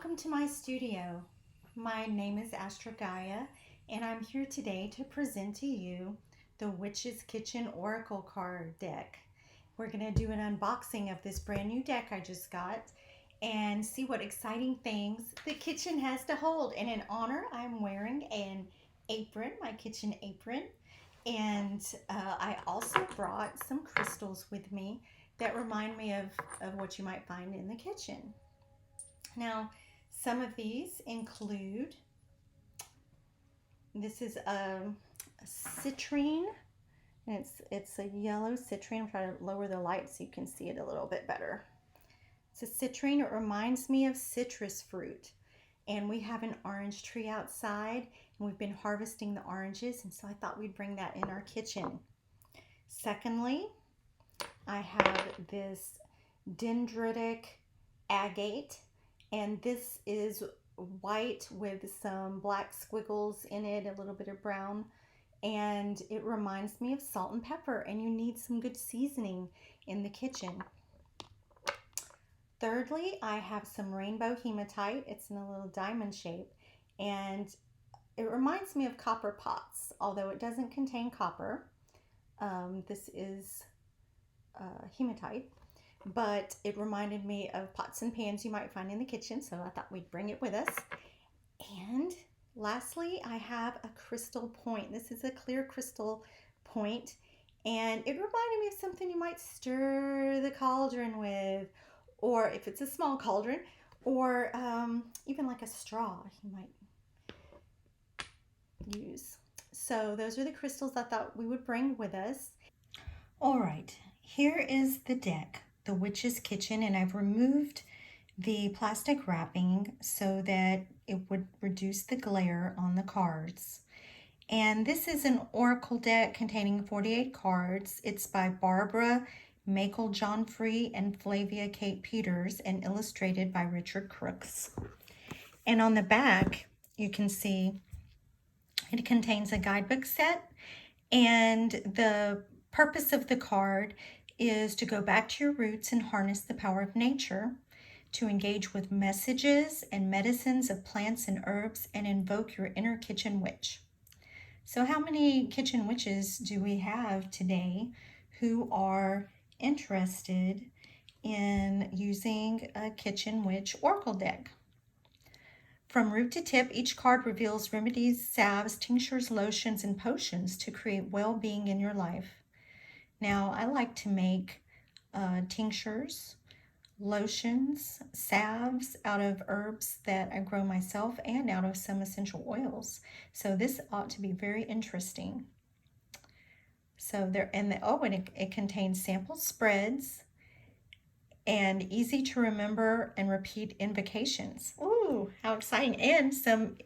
Welcome to my studio. My name is Astra Gaia, and I'm here today to present to you the Witch's Kitchen Oracle card deck. We're going to do an unboxing of this brand new deck I just got and see what exciting things the kitchen has to hold. And in honor, I'm wearing an apron, my kitchen apron, and I also brought some crystals with me that remind me of what you might find in the kitchen. Now, some of these include, this is a citrine, and it's a yellow citrine. I'm trying to lower the light so you can see it a little bit better. It's a citrine. It reminds me of citrus fruit. And we have an orange tree outside, and we've been harvesting the oranges, and so I thought we'd bring that in our kitchen. Secondly, I have this dendritic agate, and this is white with some black squiggles in it, a little bit of brown, and it reminds me of salt and pepper, and you need some good seasoning in the kitchen. Thirdly, I have some rainbow hematite. It's in a little diamond shape, and it reminds me of copper pots, although it doesn't contain copper. This is hematite, but it reminded me of pots and pans you might find in the kitchen, so I thought we'd bring it with us. And lastly, I have a crystal point. This is a clear crystal point, and it reminded me of something you might stir the cauldron with, or if it's a small cauldron, or even like a straw you might use. So those are the crystals I thought we would bring with us. All right, here is the deck, the Witch's Kitchen, and I've removed the plastic wrapping so that it would reduce the glare on the cards. And this is an oracle deck containing 48 cards. It's by Barbara Makel Johnfrey and Flavia Kate Peters and illustrated by Richard Crooks. And on the back, you can see it contains a guidebook set, and the purpose of the card is to go back to your roots and harness the power of nature, to engage with messages and medicines of plants and herbs, and invoke your inner kitchen witch. So how many kitchen witches do we have today who are interested in using a kitchen witch oracle deck? From root to tip, each card reveals remedies, salves, tinctures, lotions, and potions to create well-being in your life. Now, I like to make tinctures, lotions, salves out of herbs that I grow myself and out of some essential oils. So this ought to be very interesting. So it contains sample spreads and easy to remember and repeat invocations. Ooh, how exciting. And some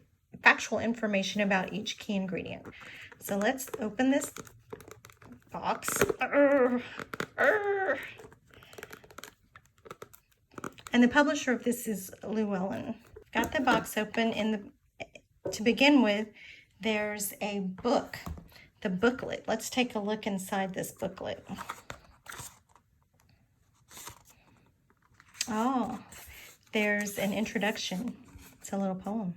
factual information about each key ingredient. So let's open this box. And the publisher of this is Llewellyn. Got the box open. To begin with, there's a book, the booklet. Let's take a look inside this booklet. Oh, there's an introduction. It's a little poem.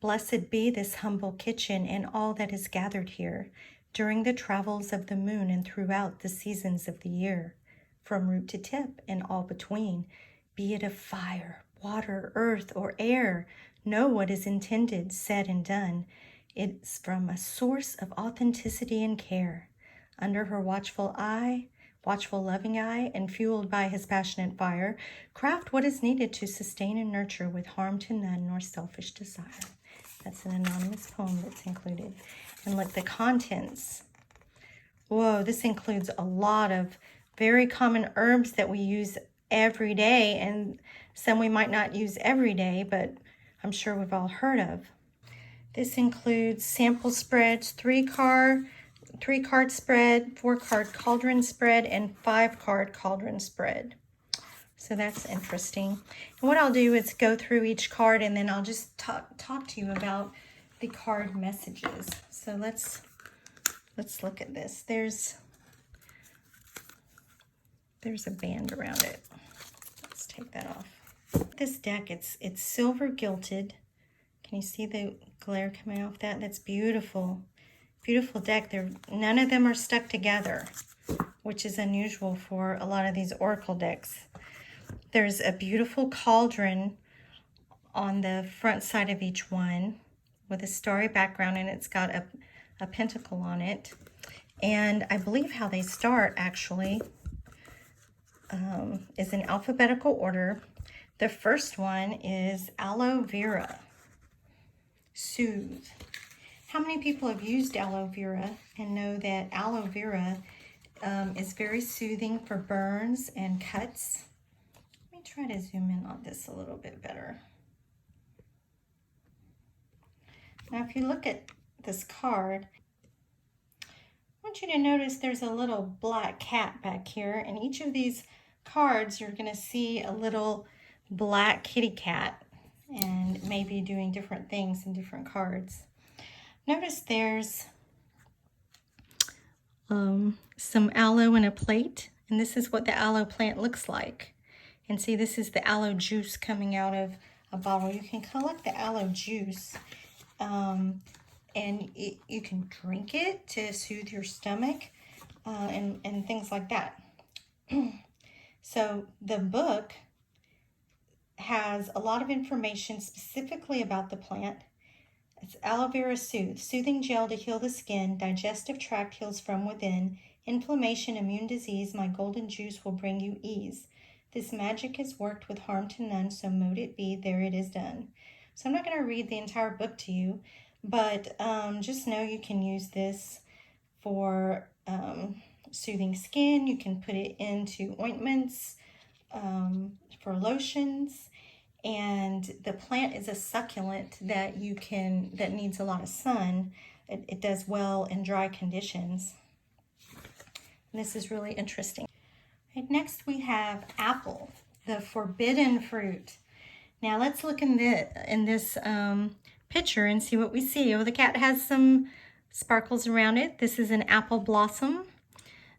Blessed be this humble kitchen and all that is gathered here during the travels of the moon and throughout the seasons of the year, from root to tip and all between, be it of fire, water, earth, or air. Know what is intended, said, and done. It's from a source of authenticity and care. Under her watchful loving eye, and fueled by his passionate fire, craft what is needed to sustain and nurture with harm to none nor selfish desire. That's an anonymous poem that's included. And look, the contents. Whoa, this includes a lot of very common herbs that we use every day, and some we might not use every day, but I'm sure we've all heard of. This includes sample spreads, 3-card spread, 4-card cauldron spread, and 5-card cauldron spread. So that's interesting. And what I'll do is go through each card, and then I'll just talk to you about the card messages. So let's look at this. There's a band around it. Let's take that off. This deck, it's silver gilded. Can you see the glare coming off that? That's beautiful. Beautiful deck. None of them are stuck together, which is unusual for a lot of these oracle decks. There's a beautiful cauldron on the front side of each one with a starry background, and it's got a pentacle on it. And I believe how they start actually is in alphabetical order. The first one is aloe vera, soothe. How many people have used aloe vera and know that aloe vera is very soothing for burns and cuts? Let me try to zoom in on this a little bit better. Now, if you look at this card, I want you to notice there's a little black cat back here, and each of these cards you're going to see a little black kitty cat, and maybe doing different things in different cards. Notice there's some aloe in a plate, and this is what the aloe plant looks like. And see, this is the aloe juice coming out of a bottle. You can collect the aloe juice, and you can drink it to soothe your stomach, and things like that. So the book has a lot of information specifically about the plant. It's aloe vera soothe, soothing gel to heal the skin, digestive tract heals from within, inflammation, immune disease, my golden juice will bring you ease. This magic has worked with harm to none, so mote it be, there it is done. So I'm not going to read the entire book to you, but just know you can use this for soothing skin. You can put it into ointments, for lotions. And the plant is a succulent that that needs a lot of sun. It does well in dry conditions. And this is really interesting. Right, next we have apple, the forbidden fruit. Now let's look in this picture and see what we see. Oh, the cat has some sparkles around it. This is an apple blossom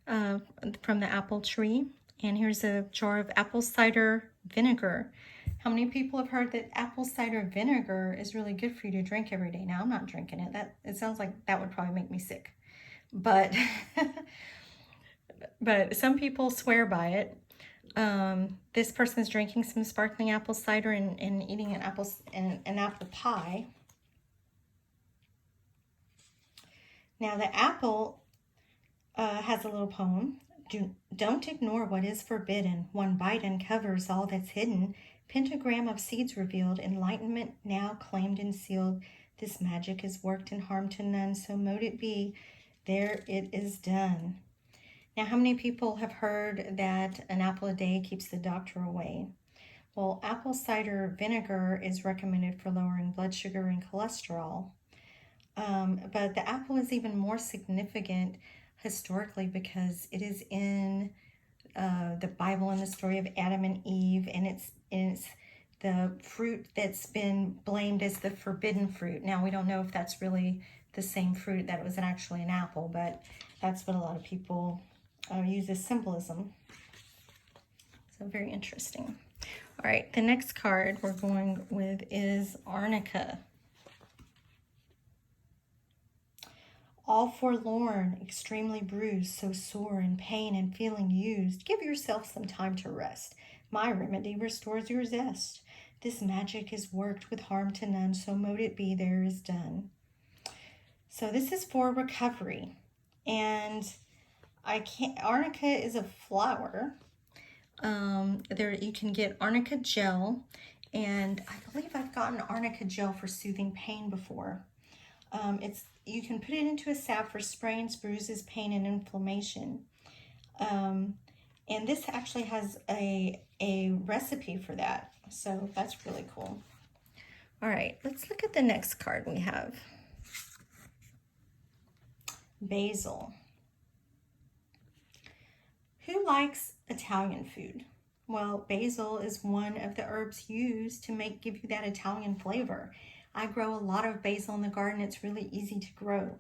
from the apple tree. And here's a jar of apple cider vinegar. How many people have heard that apple cider vinegar is really good for you to drink every day? Now, I'm not drinking it. It sounds like that would probably make me sick. But, but some people swear by it. This person is drinking some sparkling apple cider and eating an apple pie. Now, the apple has a little poem. Don't ignore what is forbidden. One bite uncovers all that's hidden. Pentagram of seeds revealed, enlightenment now claimed and sealed. This magic is worked and harm to none, so mote it be, there it is done. Now, how many people have heard that an apple a day keeps the doctor away? Well, apple cider vinegar is recommended for lowering blood sugar and cholesterol. But the apple is even more significant historically because it is in the Bible and the story of Adam and Eve, and it's the fruit that's been blamed as the forbidden fruit. Now, we don't know if that's really the same fruit, that it was actually an apple, but that's what a lot of people use as symbolism. So very interesting. All right, the next card we're going with is Arnica. All forlorn, extremely bruised, so sore in pain and feeling used, give yourself some time to rest. My remedy restores your zest. This magic is worked with harm to none, so mote it be, there is done. So this is for recovery. And Arnica is a flower. You can get Arnica gel, and I believe I've gotten Arnica gel for soothing pain before. You can put it into a salve for sprains, bruises, pain, and inflammation. And this actually has a recipe for that. So that's really cool. All right, let's look at the next card we have. Basil. Who likes Italian food? Well, basil is one of the herbs used to give you that Italian flavor. I grow a lot of basil in the garden. It's really easy to grow.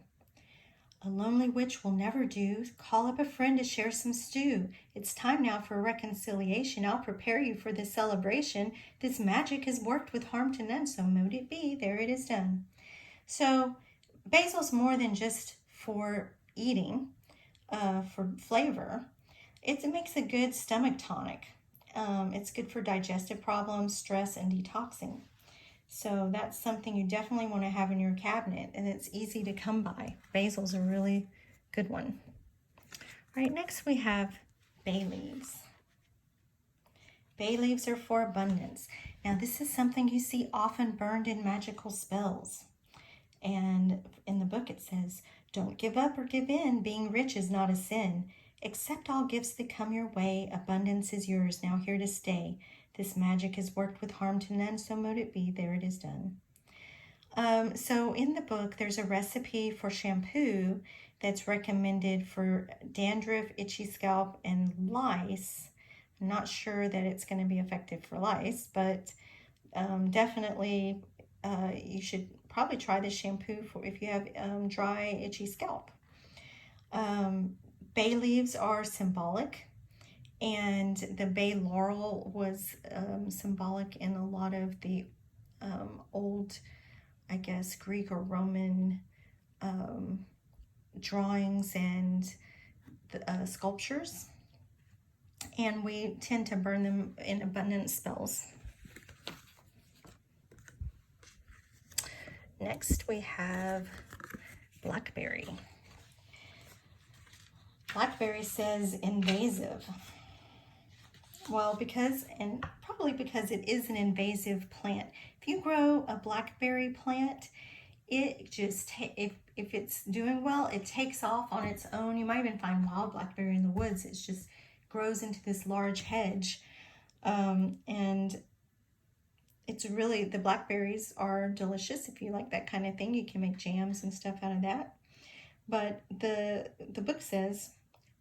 A lonely witch will never do. Call up a friend to share some stew. It's time now for a reconciliation. I'll prepare you for this celebration. This magic has worked with harm to none, so mote it be. There it is done. So basil's more than just for eating, for flavor. It makes a good stomach tonic. It's good for digestive problems, stress, and detoxing. So that's something you definitely want to have in your cabinet, and it's easy to come by. Basil's a really good one. All right, next we have bay leaves. Bay leaves are for abundance. Now this is something you see often burned in magical spells. And in the book it says, don't give up or give in. Being rich is not a sin. Accept all gifts that come your way. Abundance is yours, now here to stay. This magic has worked with harm to none, so mote it be. There it is done. So in the book, there's a recipe for shampoo that's recommended for dandruff, itchy scalp, and lice. I'm not sure that it's going to be effective for lice, but definitely you should probably try this shampoo for if you have dry, itchy scalp. Bay leaves are symbolic, and the bay laurel was symbolic in a lot of the old, I guess, Greek or Roman drawings and sculptures. And we tend to burn them in abundance spells. Next we have blackberry. Blackberry says invasive. Well, probably because it is an invasive plant. If you grow a blackberry plant, it just, if it's doing well, it takes off on its own. You might even find wild blackberry in the woods. It just grows into this large hedge. And it's really, the blackberries are delicious. If you like that kind of thing, you can make jams and stuff out of that. But the book says,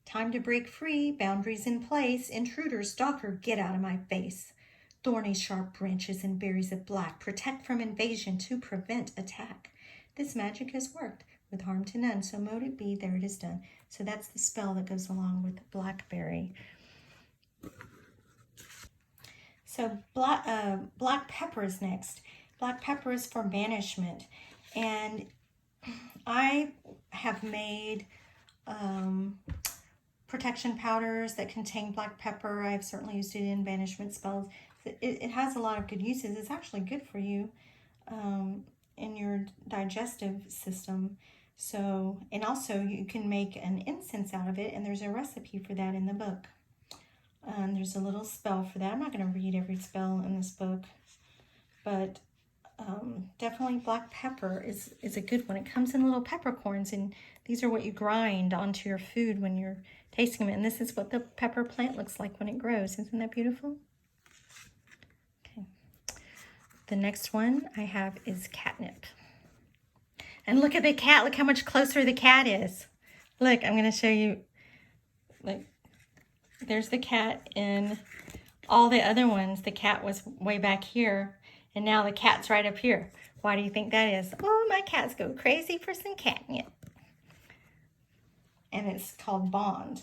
time to break free, boundaries in place, intruder, stalker, get out of my face. Thorny, sharp branches and berries of black, protect from invasion to prevent attack. This magic has worked with harm to none, so mote it be, there it is done. So that's the spell that goes along with blackberry. So black pepper is next. Black pepper is for banishment. And I have made protection powders that contain black pepper. I've certainly used it in banishment spells. It has a lot of good uses. It's actually good for you in your digestive system. So, and also you can make an incense out of it, and there's a recipe for that in the book. There's a little spell for that. I'm not going to read every spell in this book, but definitely black pepper is a good one. It comes in little peppercorns, and these are what you grind onto your food when you're tasting them. And this is what the pepper plant looks like when it grows. Isn't that beautiful? Okay. The next one I have is catnip. And look at the cat. Look how much closer the cat is. Look, I'm going to show you. Look, there's the cat. In all the other ones, the cat was way back here. And now the cat's right up here. Why do you think that is? Oh, my cats go crazy for some catnip. And it's called Bond.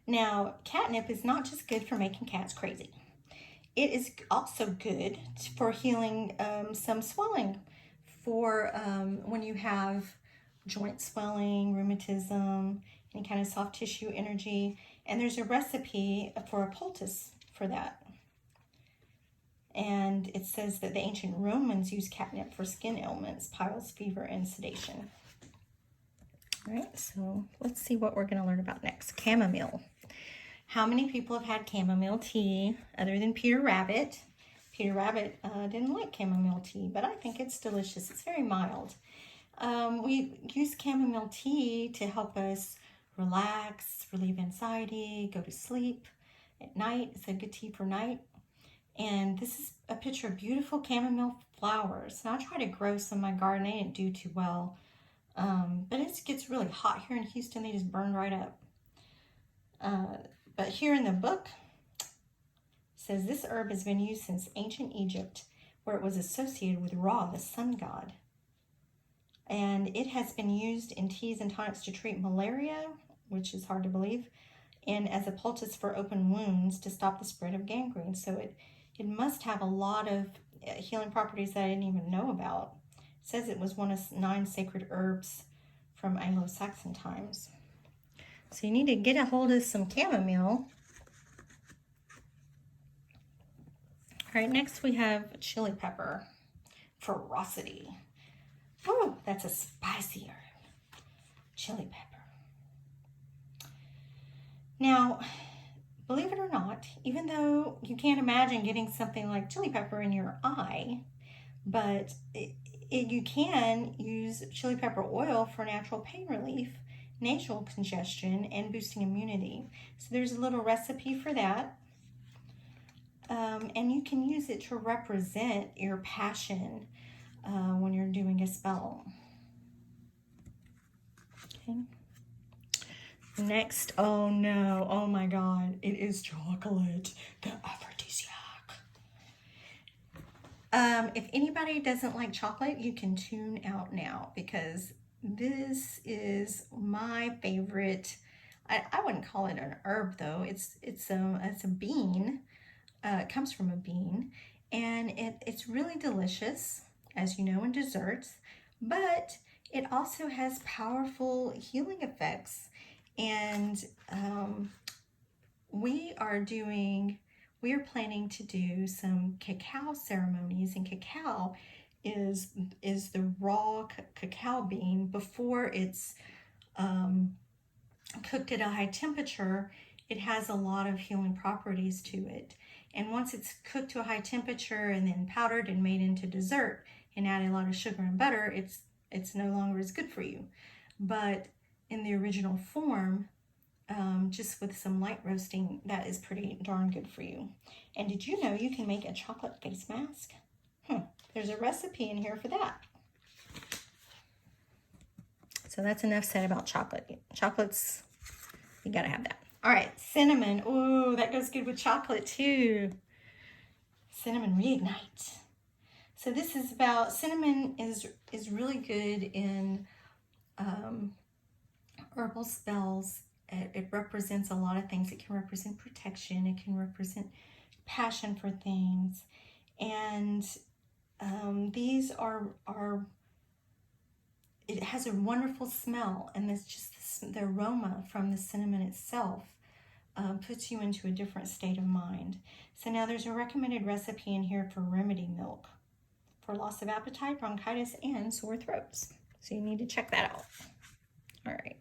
Now, catnip is not just good for making cats crazy. It is also good for healing some swelling. For when you have joint swelling, rheumatism, any kind of soft tissue energy. And there's a recipe for a poultice for that. And it says that the ancient Romans used catnip for skin ailments, piles, fever, and sedation. All right, so let's see what we're going to learn about next. Chamomile. How many people have had chamomile tea other than Peter Rabbit? Peter Rabbit didn't like chamomile tea, but I think it's delicious. It's very mild. We use chamomile tea to help us relax, relieve anxiety, go to sleep at night. It's a good tea for night. And this is a picture of beautiful chamomile flowers. And I tried to grow some in my garden. They didn't do too well. But it gets really hot here in Houston. They just burn right up. But here in the book, it says this herb has been used since ancient Egypt, where it was associated with Ra, the sun god. and it has been used in teas and tonics to treat malaria, which is hard to believe, and as a poultice for open wounds to stop the spread of gangrene. So it must have a lot of healing properties that I didn't even know about. It says it was one of 9 sacred herbs from Anglo-Saxon times. So you need to get a hold of some chamomile. All right, next we have chili pepper. Ferocity. Oh, that's a spicy herb. Chili pepper. Now, believe it or not, even though you can't imagine getting something like chili pepper in your eye, but you can use chili pepper oil for natural pain relief, nasal congestion, and boosting immunity. So there's a little recipe for that. And you can use it to represent your passion when you're doing a spell. Okay. Next, oh no, oh my God, it is chocolate, the aphrodisiac. If anybody doesn't like chocolate, you can tune out now, because this is my favorite. I wouldn't call it an herb though. It's a bean. It comes from a bean, and it's really delicious, as you know, in desserts, but it also has powerful healing effects. And we are planning to do some cacao ceremonies, and cacao is the raw cacao bean before it's cooked at a high temperature. It has a lot of healing properties to it. And once it's cooked to a high temperature and then powdered and made into dessert and add a lot of sugar and butter, it's no longer as good for you. But in the original form, just with some light roasting, that is pretty darn good for you. And did you know you can make a chocolate face mask? There's a recipe in here for that. So that's enough said about chocolate. Chocolates, you gotta have that. All right, cinnamon. Ooh, that goes good with chocolate too. Cinnamon reignite. So this is about, cinnamon is really good in herbal spells. It represents a lot of things. It can represent protection. It can represent passion for things. And these are it has a wonderful smell, and it's just the aroma from the cinnamon itself puts you into a different state of mind. So now there's a recommended recipe in here for remedy milk for loss of appetite, bronchitis, and sore throats. So you need to check that out. All right.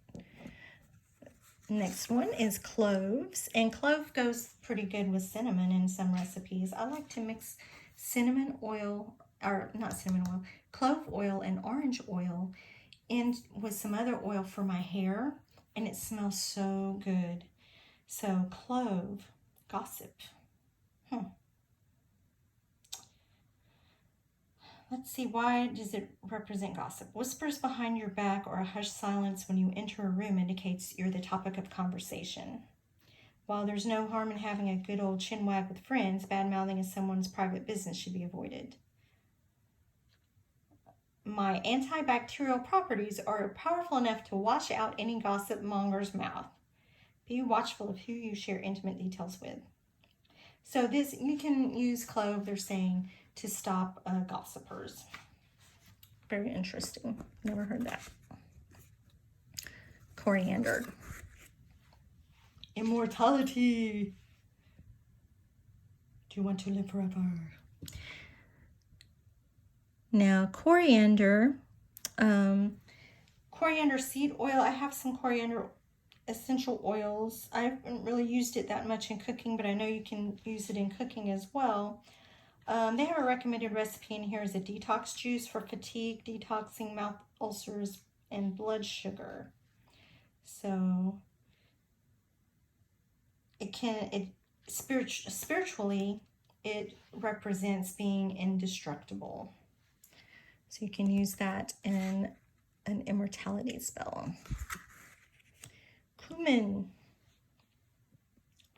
Next one is cloves, and clove goes pretty good with cinnamon in some recipes. I like to mix cinnamon oil, or not cinnamon oil, clove oil and orange oil in with some other oil for my hair, and it smells so good. So clove, gossip. Let's see, why does it represent gossip? Whispers behind your back or a hushed silence when you enter a room indicates you're the topic of conversation. While there's no harm in having a good old chin wag with friends, bad-mouthing of someone's private business should be avoided. My antibacterial properties are powerful enough to wash out any gossip monger's mouth. Be watchful of who you share intimate details with. So this, you can use clove, they're saying, to stop gossipers. Very interesting. Never heard that. Coriander. Immortality. Do you want to live forever? Now, coriander. Coriander seed oil. I have some coriander essential oils. I haven't really used it that much in cooking, but I know you can use it in cooking as well. They have a recommended recipe in here as a detox juice for fatigue, detoxing mouth ulcers, and blood sugar. So spiritually, it represents being indestructible. So you can use that in an immortality spell. Cumin,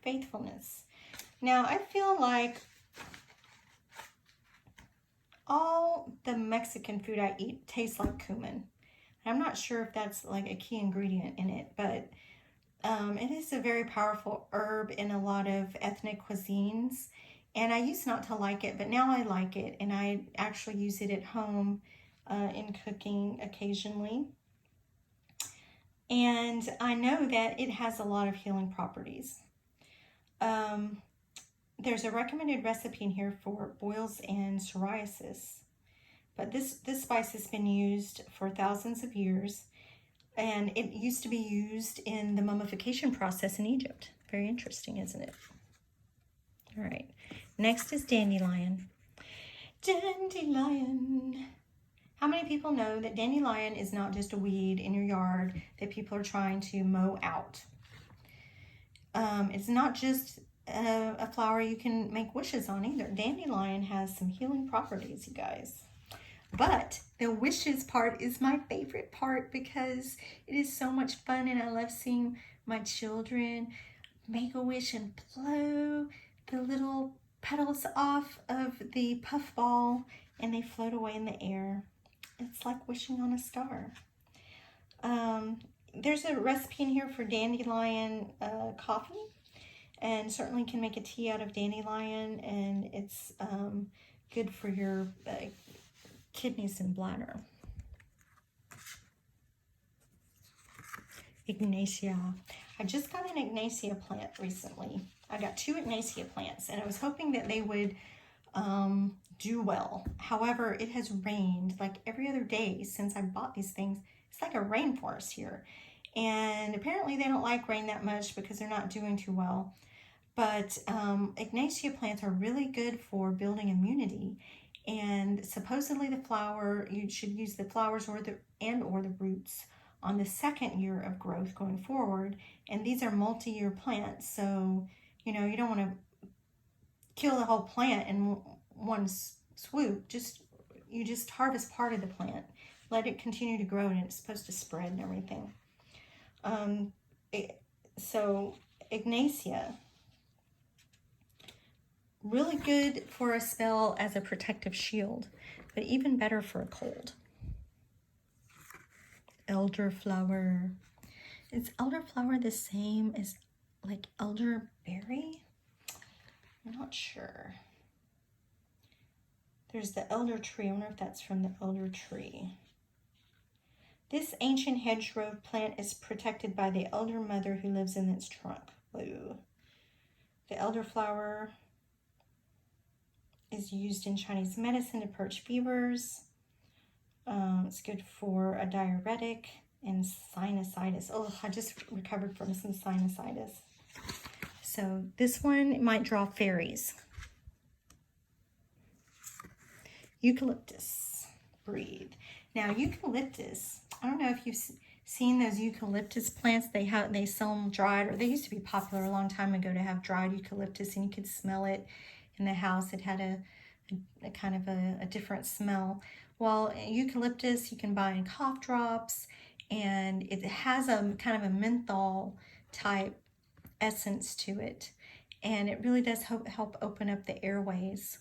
faithfulness. Now I feel like all the Mexican food I eat tastes like cumin. I'm not sure if that's like a key ingredient in it, but it is a very powerful herb in a lot of ethnic cuisines. And I used not to like it, but now I like it. And I actually use it at home in cooking occasionally. And I know that it has a lot of healing properties. Um, there's a recommended recipe in here for boils and psoriasis. But this spice has been used for thousands of years. And it used to be used in the mummification process in Egypt. Very interesting, isn't it? All right. Next is dandelion. Dandelion. How many people know that dandelion is not just a weed in your yard that people are trying to mow out? It's not just a flower you can make wishes on either. Dandelion has some healing properties, you guys. But the wishes part is my favorite part because it is so much fun, and I love seeing my children make a wish and blow the little petals off of the puffball, and they float away in the air. It's like wishing on a star. There's a recipe in here for dandelion coffee, and certainly can make a tea out of dandelion, and it's good for your kidneys and bladder. Ignatia. I just got an Ignatia plant recently. I got 2 Ignatia plants, and I was hoping that they would do well. However, it has rained like every other day since I bought these things. It's like a rainforest here. And apparently they don't like rain that much because they're not doing too well. But Ignatia plants are really good for building immunity. And supposedly the flower, you should use the flowers or the roots on the 2nd year of growth going forward. And these are multi-year plants, so you know you don't want to kill the whole plant in one swoop. You just harvest part of the plant, let it continue to grow, and it's supposed to spread and everything. So Ignatia, really good for a spell as a protective shield, but even better for a cold. Elderflower. Is elderflower the same as like elderberry? I'm not sure. There's the elder tree. I wonder if that's from the elder tree. This ancient hedgerow plant is protected by the elder mother who lives in its trunk. Whoa. The elderflower is used in Chinese medicine to purge fevers. It's good for a diuretic and sinusitis. Oh, I just recovered from some sinusitis. So this one might draw fairies. Eucalyptus. Breathe. Now eucalyptus, I don't know if you've seen those eucalyptus plants. They sell them dried, or they used to be popular a long time ago to have dried eucalyptus, and you could smell it in the house. It had a kind of a different smell. Well, eucalyptus you can buy in cough drops, and it has a kind of a menthol type essence to it, and it really does help open up the airways.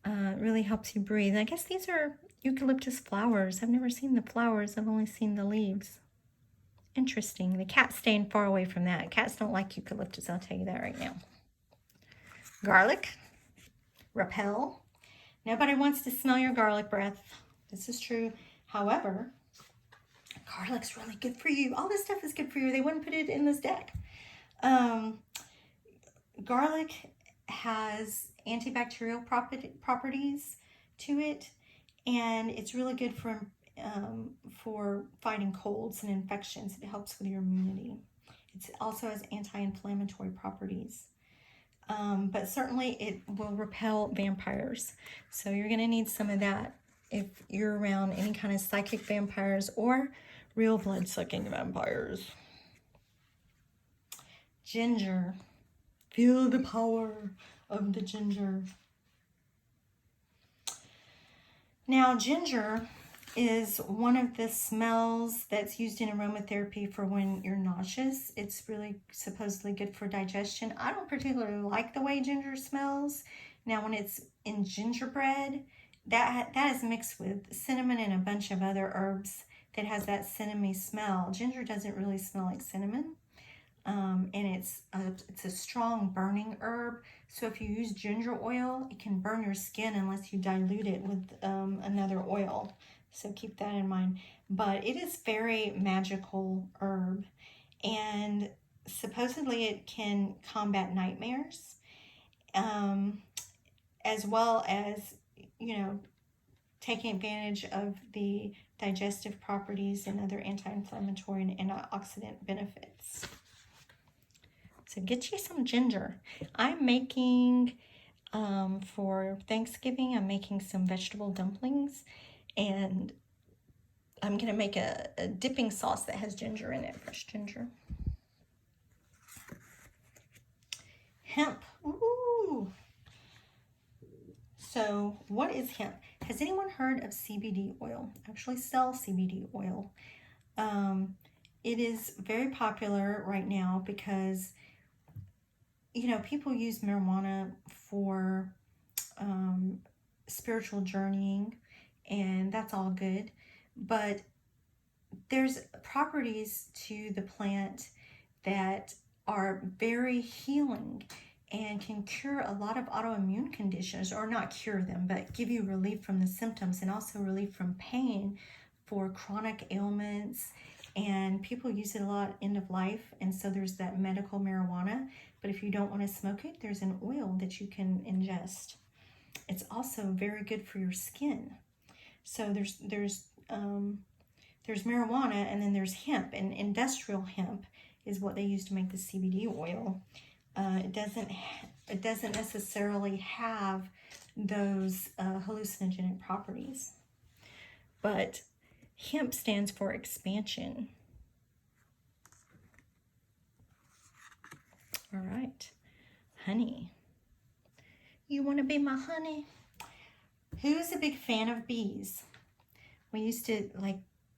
It really helps you breathe. I guess these are eucalyptus flowers. I've never seen the flowers. I've only seen the leaves. Interesting. The cat's staying far away from that. Cats don't like eucalyptus, I'll tell you that right now. Garlic. Repel. Nobody wants to smell your garlic breath. This is true. However, garlic's really good for you. All this stuff is good for you. They wouldn't put it in this deck. Garlic has antibacterial properties to it, and it's really good for fighting colds and infections. It helps with your immunity. It also has anti-inflammatory properties. But certainly it will repel vampires. So you're going to need some of that if you're around any kind of psychic vampires or real blood-sucking vampires. Ginger. Feel the power of the ginger. Now, ginger is one of the smells that's used in aromatherapy for when you're nauseous. It's really supposedly good for digestion. I don't particularly like the way ginger smells. Now, when it's in gingerbread, that is mixed with cinnamon and a bunch of other herbs that has that cinnamon smell. Ginger doesn't really smell like cinnamon. And it's a strong burning herb. So if you use ginger oil, it can burn your skin unless you dilute it with another oil. So keep that in mind. But it is very magical herb, and supposedly it can combat nightmares, as well as, you know, taking advantage of the digestive properties and other anti-inflammatory and antioxidant benefits. So get you some ginger. I'm making, for Thanksgiving, I'm making some vegetable dumplings, and I'm going to make a dipping sauce that has ginger in it, fresh ginger. Hemp. Ooh. So what is hemp? Has anyone heard of CBD oil? I actually sell CBD oil. It is very popular right now because, you know, people use marijuana for spiritual journeying, and that's all good. But there's properties to the plant that are very healing and can cure a lot of autoimmune conditions, or not cure them, but give you relief from the symptoms and also relief from pain for chronic ailments. And people use it a lot end of life, and so there's that medical marijuana. But if you don't want to smoke it, there's an oil that you can ingest. It's also very good for your skin. So there's marijuana, and then there's hemp, and industrial hemp is what they use to make the CBD oil. It doesn't necessarily have those hallucinogenic properties. But hemp stands for expansion. All right, honey. You want to be my honey? Who's a big fan of bees? We used to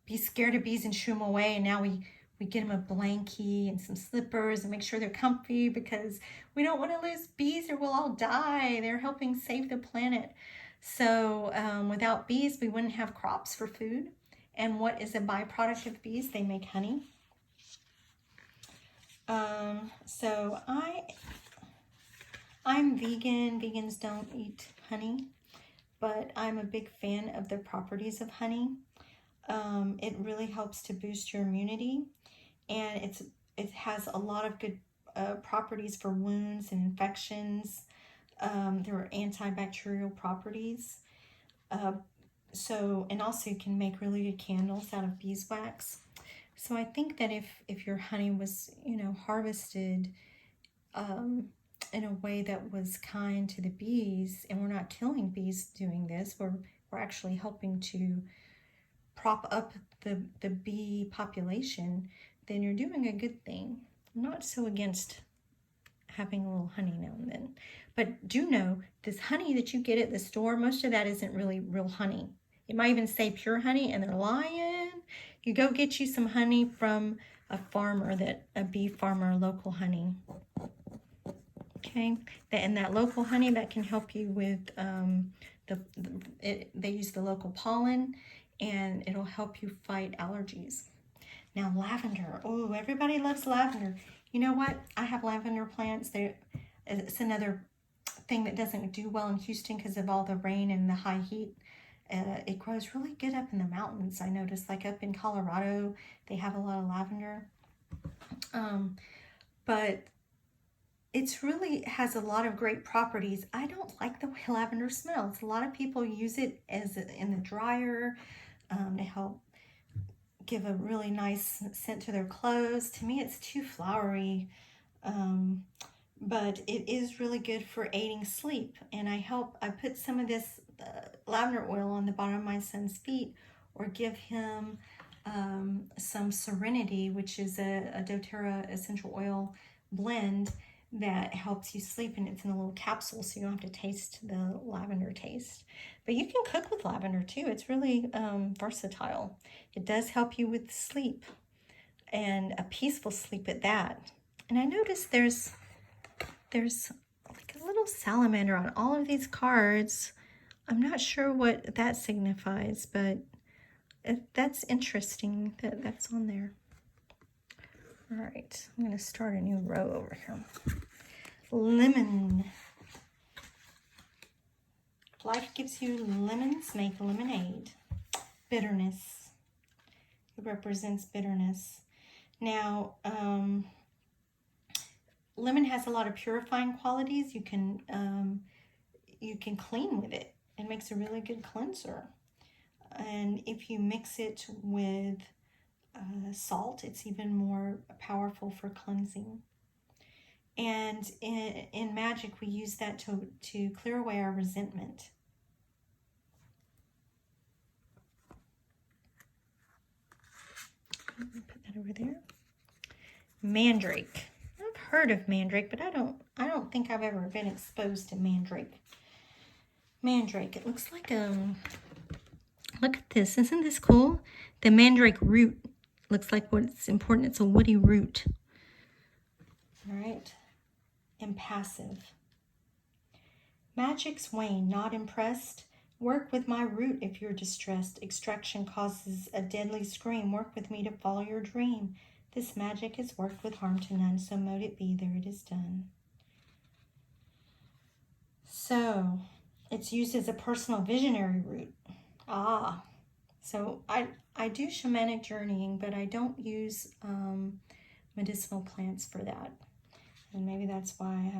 be scared of bees and shoo them away, and now we get them a blankie and some slippers and make sure they're comfy because we don't want to lose bees or we'll all die. They're helping save the planet. So without bees, we wouldn't have crops for food. And what is a byproduct of bees? They make honey. So I'm vegan. Vegans don't eat honey, but I'm a big fan of the properties of honey. It really helps to boost your immunity, and it has a lot of good properties for wounds and infections. There are antibacterial properties. And also you can make really good candles out of beeswax. So I think that if your honey was, you know, harvested in a way that was kind to the bees, and we're not killing bees doing this, we're actually helping to prop up the bee population, then you're doing a good thing. I'm not so against having a little honey now and then. But do know, this honey that you get at the store, most of that isn't really real honey. It might even say pure honey, and they're lying. You go get you some honey from a farmer, a bee farmer, local honey. Okay, and that local honey, that can help you with they use the local pollen, and it'll help you fight allergies. Now lavender, oh, everybody loves lavender. You know what? I have lavender plants. It's another thing that doesn't do well in Houston because of all the rain and the high heat. It grows really good up in the mountains. I noticed, like up in Colorado, they have a lot of lavender. But it really has a lot of great properties. I don't like the way lavender smells. A lot of people use it in the dryer to help give a really nice scent to their clothes. To me, it's too flowery, but it is really good for aiding sleep. And I put some of this lavender oil on the bottom of my son's feet, or give him some Serenity, which is a doTERRA essential oil blend that helps you sleep, and it's in a little capsule, so you don't have to taste the lavender taste. But you can cook with lavender too. It's really versatile. It does help you with sleep, and a peaceful sleep at that. And I noticed there's like a little salamander on all of these cards. I'm not sure what that signifies, but that's interesting that that's on there. All right, I'm going to start a new row over here. Lemon. Life gives you lemons, make lemonade. Bitterness. It represents bitterness. Now, lemon has a lot of purifying qualities. You can clean with it. It makes a really good cleanser. And if you mix it with salt, it's even more powerful for cleansing. And in magic, we use that to clear away our resentment. Put that over there. Mandrake. I've heard of mandrake, but I don't think I've ever been exposed to mandrake. Mandrake. It looks like look at this. Isn't this cool? The mandrake root looks like what's important. It's a woody root. All right. Impassive. Magic's wane. Not impressed. Work with my root if you're distressed. Extraction causes a deadly scream. Work with me to follow your dream. This magic is worked with harm to none, so mote it be, there it is done. So, it's used as a personal visionary root. So I do shamanic journeying, but I don't use medicinal plants for that. And maybe that's why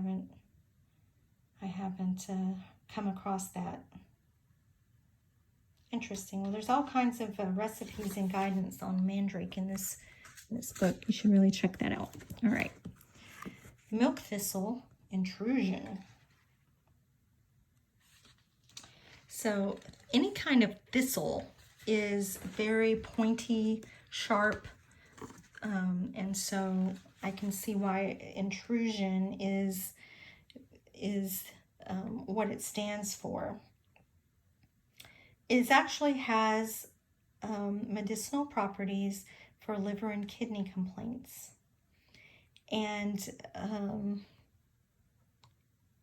I haven't come across that. Interesting. Well, there's all kinds of recipes and guidance on mandrake in this book. You should really check that out. All right. Milk thistle, intrusion. So any kind of thistle is very pointy, sharp, and so I can see why intrusion is what it stands for. It actually has medicinal properties for liver and kidney complaints. And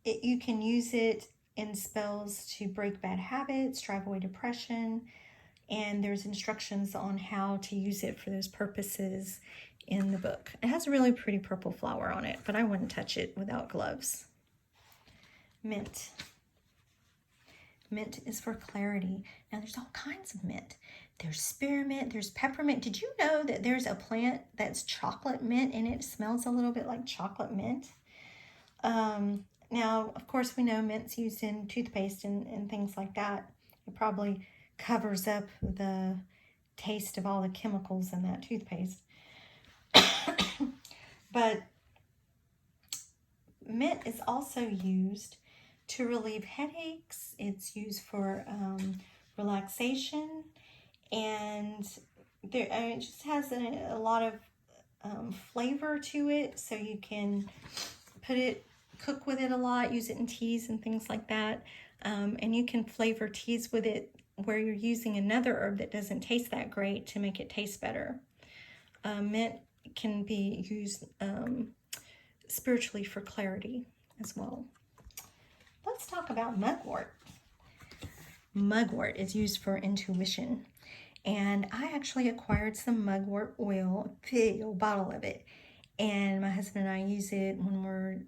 you can use it in spells to break bad habits, drive away depression, and there's instructions on how to use it for those purposes in the book. It has a really pretty purple flower on it, but I wouldn't touch it without gloves. Mint. Mint is for clarity. Now there's all kinds of mint. There's spearmint, there's peppermint. Did you know that there's a plant that's chocolate mint and it smells a little bit like chocolate mint? Now, of course, we know mint's used in toothpaste and things like that. It probably covers up the taste of all the chemicals in that toothpaste. But mint is also used to relieve headaches. It's used for relaxation, and it just has a lot of flavor to it, so you can cook with it a lot, use it in teas and things like that, and you can flavor teas with it where you're using another herb that doesn't taste that great to make it taste better. Mint can be used spiritually for clarity as well. Let's talk about mugwort. Mugwort is used for intuition. And I actually acquired some mugwort oil, a big old bottle of it. And my husband and I use it when we're,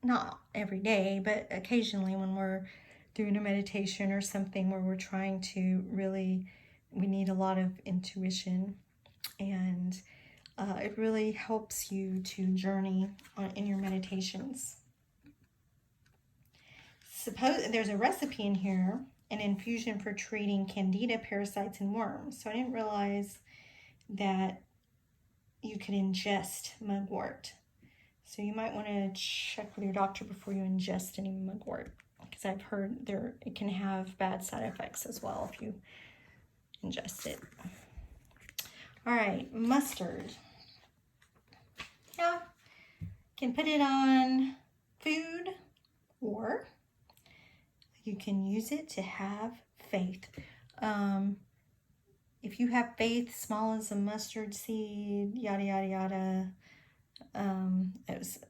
not every day, but occasionally when we're doing a meditation or something where we're trying to really, we need a lot of intuition. And it really helps you to journey in your meditations. Suppose there's a recipe in here, an infusion for treating candida, parasites, and worms. So I didn't realize that you could ingest mugwort. So you might want to check with your doctor before you ingest any mugwort, because I've heard it can have bad side effects as well if you ingest it. All right, mustard. Yeah, can put it on food, or you can use it to have faith. If you have faith small as a mustard seed, yada, yada, yada.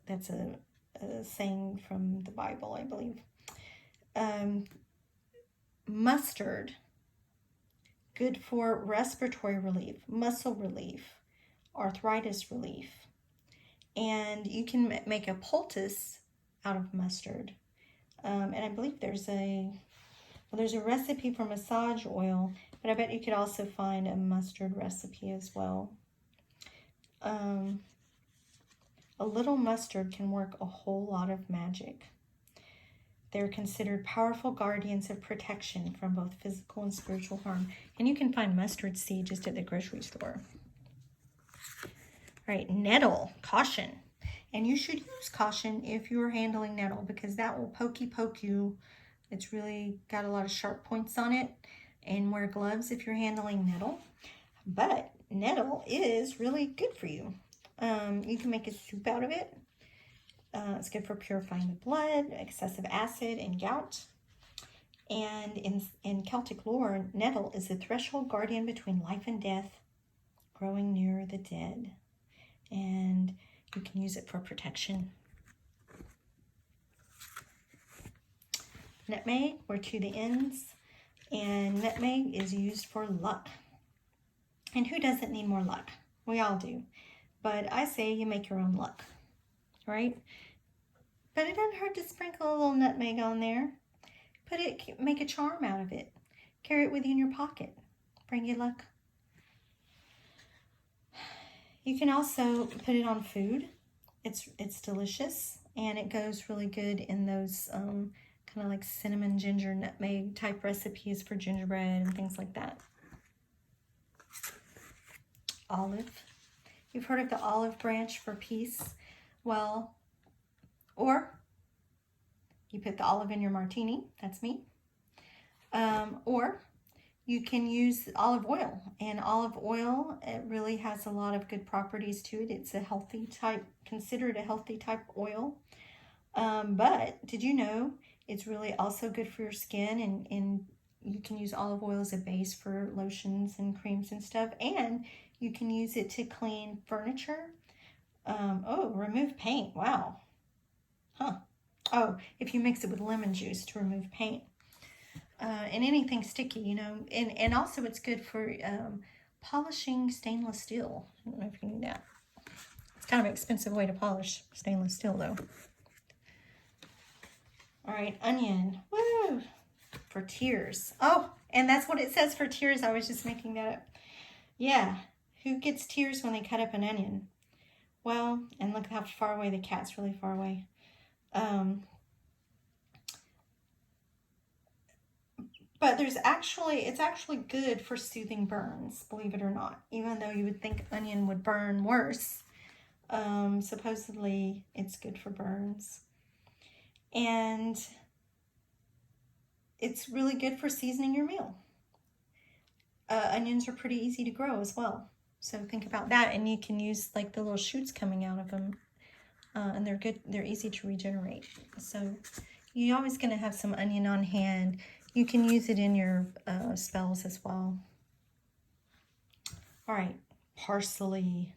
That's a saying from the Bible, I believe. Mustard good for respiratory relief, muscle relief, arthritis relief. And you can make a poultice out of mustard. And I believe there's a recipe for massage oil, but I bet you could also find a mustard recipe as well. A little mustard can work a whole lot of magic. They're considered powerful guardians of protection from both physical and spiritual harm. And you can find mustard seed just at the grocery store. All right, nettle, caution. And you should use caution if you're handling nettle, because that will poke you. It's really got a lot of sharp points on it. And wear gloves if you're handling nettle. But nettle is really good for you. You can make a soup out of it. It's good for purifying the blood, excessive acid, and gout. And in Celtic lore, nettle is the threshold guardian between life and death, growing near the dead. And you can use it for protection. Nutmeg, we're to the ends. And nutmeg is used for luck. And who doesn't need more luck? We all do. But I say you make your own luck, right? But it doesn't hurt to sprinkle a little nutmeg on there. Make a charm out of it. Carry it with you in your pocket. Bring you luck. You can also put it on food. It's delicious, and it goes really good in those kind of like cinnamon, ginger, nutmeg type recipes for gingerbread and things like that. Olive. You've heard of the olive branch for peace. Well, or you put the olive in your martini. That's me. Or you can use olive oil. And olive oil, it really has a lot of good properties to it. It's a healthy type, considered a healthy type oil. But did you know it's really also good for your skin, and you can use olive oil as a base for lotions and creams and stuff. And you can use it to clean furniture. Remove paint. Wow. Huh. Oh, if you mix it with lemon juice to remove paint. And anything sticky, you know. And also it's good for polishing stainless steel. I don't know if you knew that. It's kind of an expensive way to polish stainless steel, though. All right, onion. Woo! For tears. Oh, and that's what it says for tears. I was just making that up. Yeah. Who gets tears when they cut up an onion? Well, and look how far away the cat's really far away. But it's actually good for soothing burns, believe it or not. Even though you would think onion would burn worse, supposedly it's good for burns. And it's really good for seasoning your meal. Onions are pretty easy to grow as well. So think about that, and you can use like the little shoots coming out of them, and they're good. They're easy to regenerate. So you're always going to have some onion on hand. You can use it in your spells as well. All right, parsley.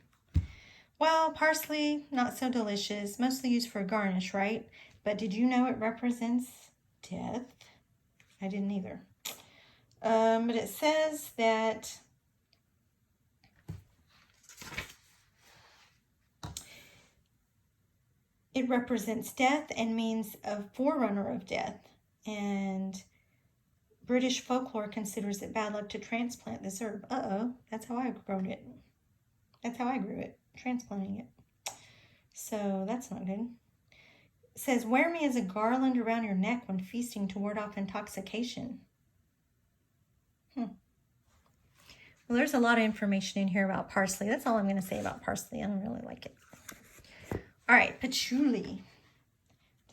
Well, parsley, not so delicious. Mostly used for a garnish, right? But did you know it represents death? I didn't either. But it says that it represents death and means a forerunner of death. And British folklore considers it bad luck to transplant this herb. Uh-oh, that's how I grew it. That's how I grew it, transplanting it. So that's not good. It says, wear me as a garland around your neck when feasting to ward off intoxication. Well, there's a lot of information in here about parsley. That's all I'm going to say about parsley. I don't really like it. All right, patchouli.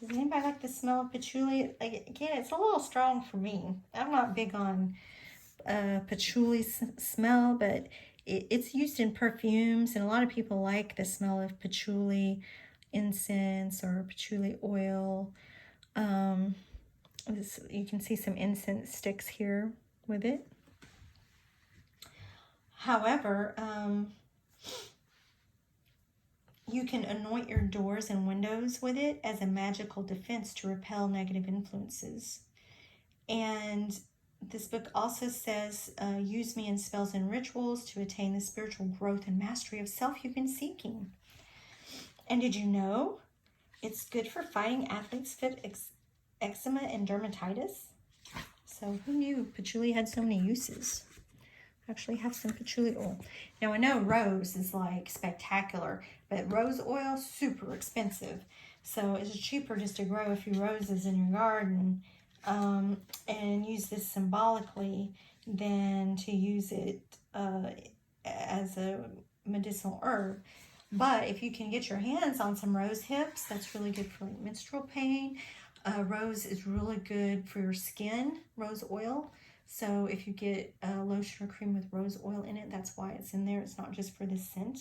Does anybody like the smell of patchouli? Again, it's a little strong for me. I'm not big on patchouli smell, but it's used in perfumes, and a lot of people like the smell of patchouli incense or patchouli oil. You can see some incense sticks here with it. However, you can anoint your doors and windows with it as a magical defense to repel negative influences. And This book also says, use me in spells and rituals to attain the spiritual growth and mastery of self you've been seeking. And did you know it's good for fighting athlete's foot eczema and dermatitis? So who knew patchouli had so many uses? I actually have some patchouli oil. Now I know rose is like spectacular, but rose oil, super expensive. So it's cheaper just to grow a few roses in your garden and use this symbolically than to use it as a medicinal herb. But if you can get your hands on some rose hips, that's really good for menstrual pain. Rose is really good for your skin, rose oil. So if you get a lotion or cream with rose oil in it, that's why it's in there. It's not just for the scent.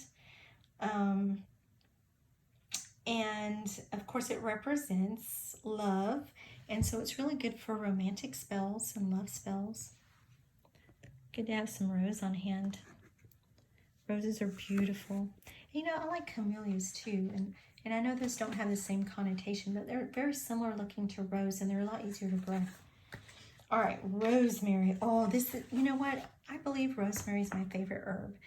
And of course it represents love. And so it's really good for romantic spells and love spells. Good to have some rose on hand. Roses are beautiful. You know, I like camellias too. And I know those don't have the same connotation, but they're very similar looking to rose, and they're a lot easier to grow. All right, rosemary. Oh, this is, you know what? I believe rosemary is my favorite herb.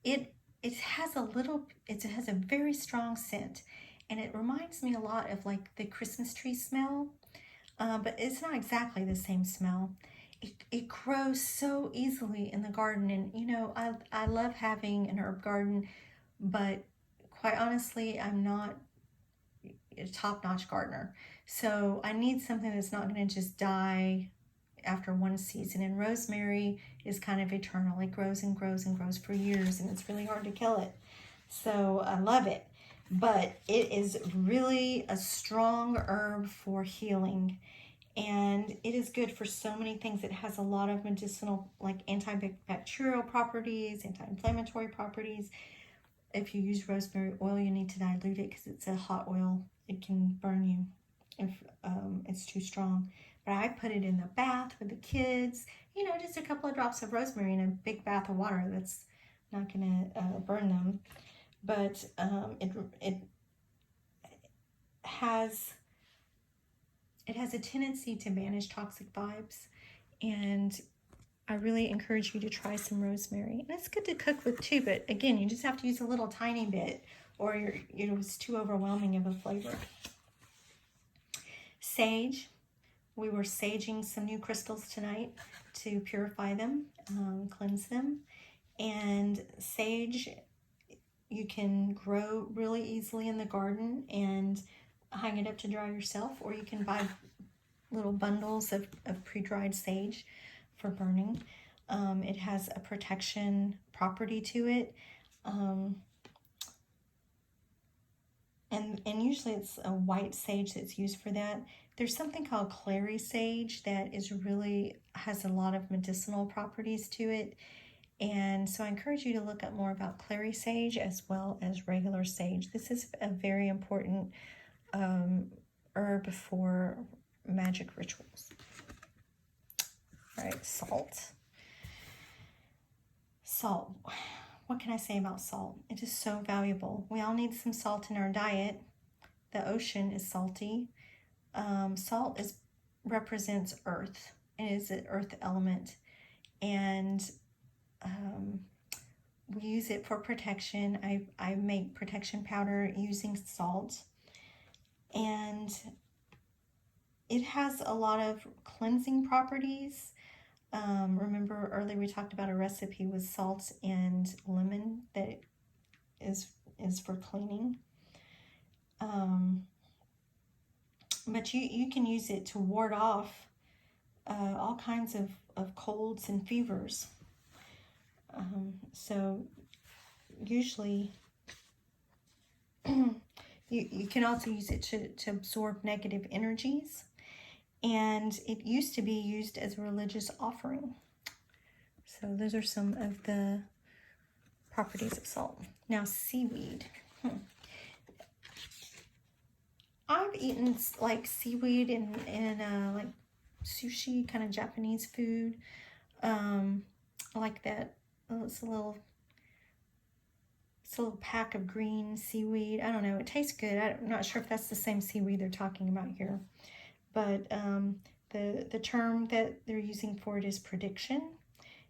It has a very strong scent, and it reminds me a lot of like the Christmas tree smell, but it's not exactly the same smell. It grows so easily in the garden, and you know, I love having an herb garden, but quite honestly, I'm not a top-notch gardener. So I need something that's not going to just die after one season. And rosemary is kind of eternal. It grows and grows and grows for years, and it's really hard to kill it. So I love it. But it is really a strong herb for healing. And it is good for so many things. It has a lot of medicinal, like antibacterial properties, anti-inflammatory properties. If you use rosemary oil, you need to dilute it because it's a hot oil. It can burn you if it's too strong. But I put it in the bath with the kids. You know, just a couple of drops of rosemary in a big bath of water. That's not going to burn them. But it has a tendency to banish toxic vibes, and I really encourage you to try some rosemary. And it's good to cook with too, but again, you just have to use a little tiny bit, or it's too overwhelming of a flavor. Sage. We were saging some new crystals tonight to purify them, cleanse them. And sage, you can grow really easily in the garden and hang it up to dry yourself, or you can buy little bundles of pre-dried sage for burning. It has a protection property to it. And usually it's a white sage that's used for that. There's something called clary sage that has a lot of medicinal properties to it. And so I encourage you to look up more about clary sage as well as regular sage. This is a very important herb for magic rituals. All right, salt. Salt. What can I say about salt? It is so valuable. We all need some salt in our diet. The ocean is salty. Salt represents earth. It is an earth element. And we use it for protection. I make protection powder using salt. And it has a lot of cleansing properties. Remember earlier we talked about a recipe with salt and lemon that is for cleaning. But you can use it to ward off all kinds of colds and fevers. So usually you can also use it to absorb negative energies. And it used to be used as a religious offering. So those are some of the properties of salt. Now, seaweed. I've eaten like seaweed in like sushi, kind of Japanese food. I like that. It's a little pack of green seaweed. I don't know. It tastes good. I'm not sure if that's the same seaweed they're talking about here. But The term that they're using for it is prediction.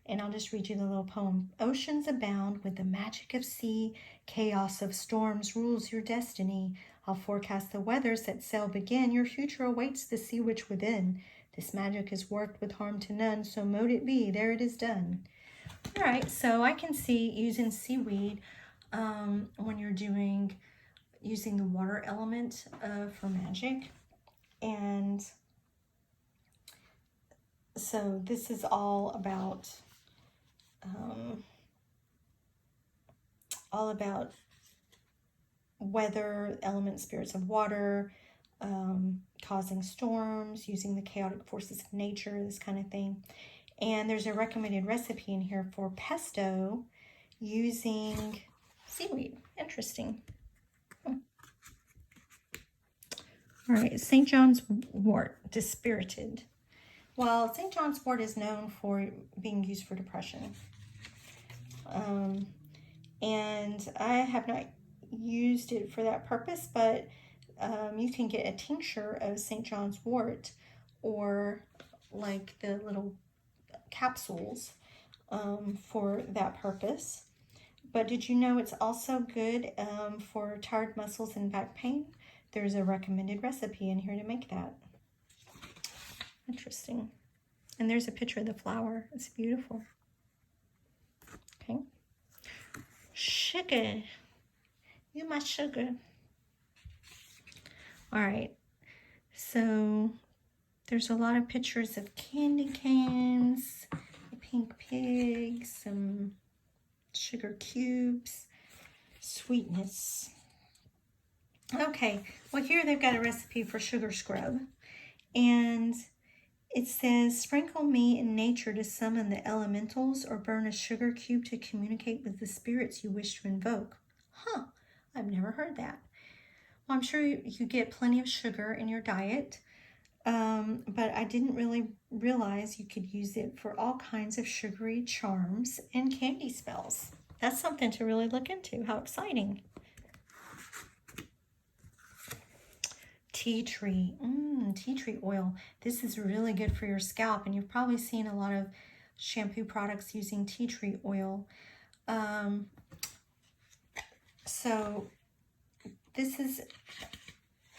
And I'll just read you the little poem. Oceans abound with the magic of sea. Chaos of storms rules your destiny. I'll forecast the weathers that sail begin. Your future awaits the sea witch within. This magic is worked with harm to none. So mote it be, there it is done. All right, so I can see using seaweed when you're using the water element for magic. And so this is all about weather, element, spirits of water, causing storms, using the chaotic forces of nature, this kind of thing. And there's a recommended recipe in here for pesto using seaweed. Interesting. All right, St. John's wort, dispirited. Well, St. John's wort is known for being used for depression. And I have not used it for that purpose, but you can get a tincture of St. John's wort, or like the little capsules for that purpose. But did you know it's also good for tired muscles and back pain? There's a recommended recipe in here to make that. Interesting. And there's a picture of the flower. It's beautiful. Okay. Sugar. You my sugar. All right. So there's a lot of pictures of candy canes, a pink pig, some sugar cubes, sweetness. Okay, well here they've got a recipe for sugar scrub, and it says sprinkle me in nature to summon the elementals, or burn a sugar cube to communicate with the spirits you wish to invoke. Huh, I've never heard that. Well, I'm sure you get plenty of sugar in your diet, but I didn't really realize you could use it for all kinds of sugary charms and candy spells. That's something to really look into. How exciting. Tea tree. Tea tree oil. This is really good for your scalp, and you've probably seen a lot of shampoo products using tea tree oil. So this is,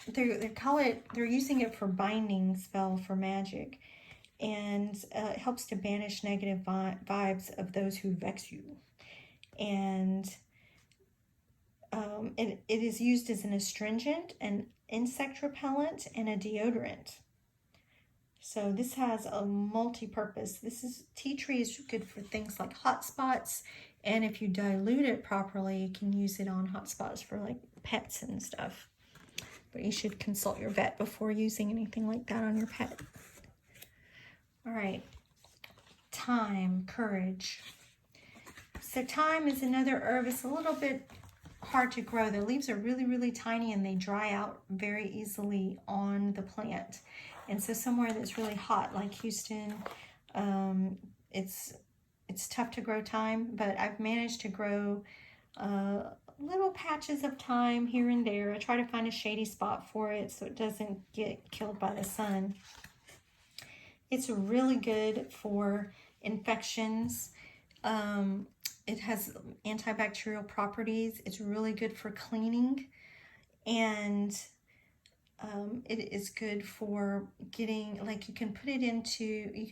they're using it for binding spell for magic, and it helps to banish negative vibes of those who vex you. And it is used as an astringent, an insect repellent, and a deodorant. So this has a multi-purpose. Tea tree is good for things like hot spots, and if you dilute it properly, you can use it on hot spots for like pets and stuff. But you should consult your vet before using anything like that on your pet. All right, thyme, courage. So thyme is another herb. It's a little bit hard to grow. The leaves are really, really tiny, and they dry out very easily on the plant. And so somewhere that's really hot, like Houston, it's tough to grow thyme, but I've managed to grow little patches of thyme here and there. I try to find a shady spot for it so it doesn't get killed by the sun. It's really good for infections. It has antibacterial properties. It's really good for cleaning, and it is good for getting, like, you can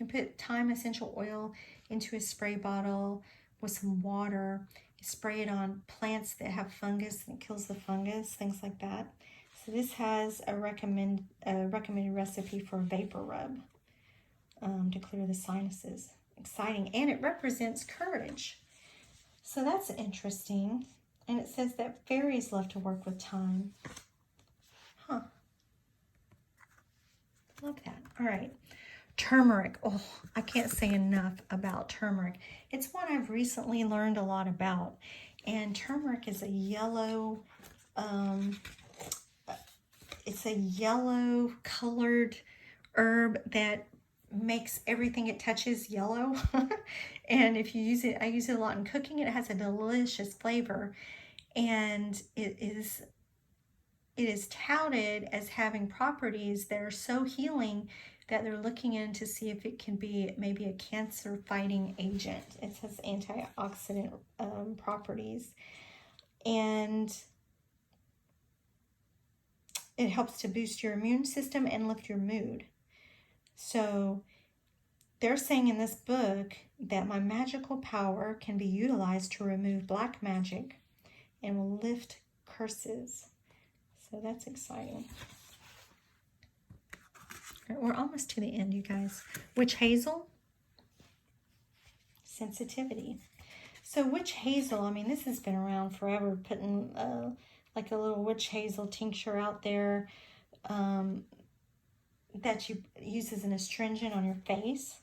put thyme essential oil into a spray bottle with some water, spray it on plants that have fungus, and it kills the fungus, things like that. So this has a recommended recipe for vapor rub to clear the sinuses. Exciting. And it represents courage. So that's interesting. And it says that fairies love to work with thyme. Huh. Love that. All right. Turmeric. Oh, I can't say enough about turmeric. It's one I've recently learned a lot about. And turmeric is a yellow, it's a yellow colored herb that makes everything it touches yellow. And if you use it, I use it a lot in cooking. It has a delicious flavor, and it is touted as having properties that are so healing that they're looking in to see if it can be maybe a cancer fighting agent. It says antioxidant properties, and it helps to boost your immune system and lift your mood. So they're saying in this book that my magical power can be utilized to remove black magic and will lift curses. So that's exciting. All right, we're almost to the end, you guys. Witch hazel, sensitivity. So witch hazel, I mean, this has been around forever, putting like a little witch hazel tincture out there that you use as an astringent on your face.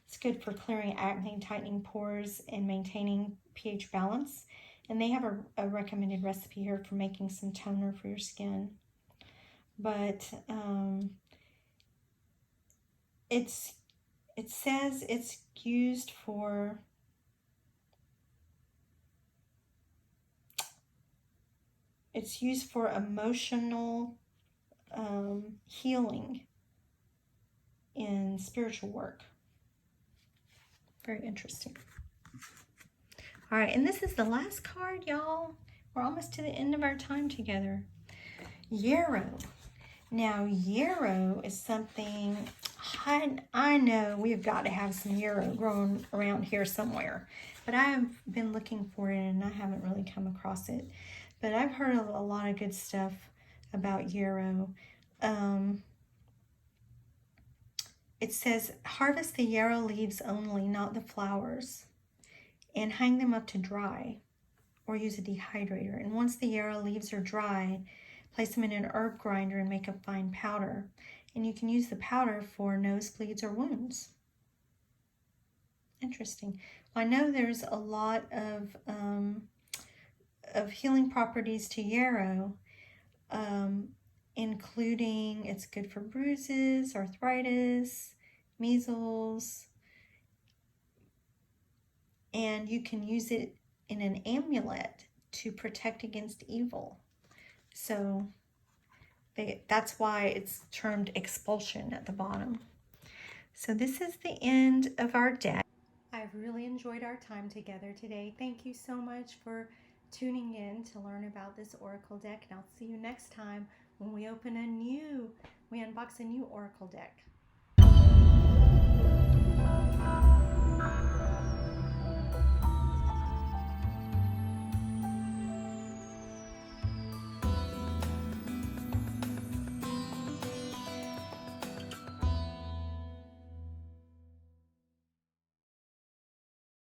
It's good for clearing acne, tightening pores, and maintaining pH balance. And they have a recommended recipe here for making some toner for your skin. But it says it's used for emotional healing in spiritual work. Very interesting. All right, and this is the last card, y'all. We're almost to the end of our time together. Yarrow. Now, yarrow is something I know we've got to have some yarrow growing around here somewhere. But I've been looking for it and I haven't really come across it. But I've heard a lot of good stuff about yarrow. It says, harvest the yarrow leaves only, not the flowers, and hang them up to dry, or use a dehydrator. And once the yarrow leaves are dry, place them in an herb grinder and make a fine powder. And you can use the powder for nosebleeds or wounds. Interesting. Well, I know there's a lot of healing properties to yarrow, including it's good for bruises, arthritis, measles, and you can use it in an amulet to protect against evil. So that's why it's termed expulsion at the bottom. So this is the end of our deck. I've really enjoyed our time together today. Thank you so much for tuning in to learn about this oracle deck, and I'll see you next time when we unbox a new oracle deck.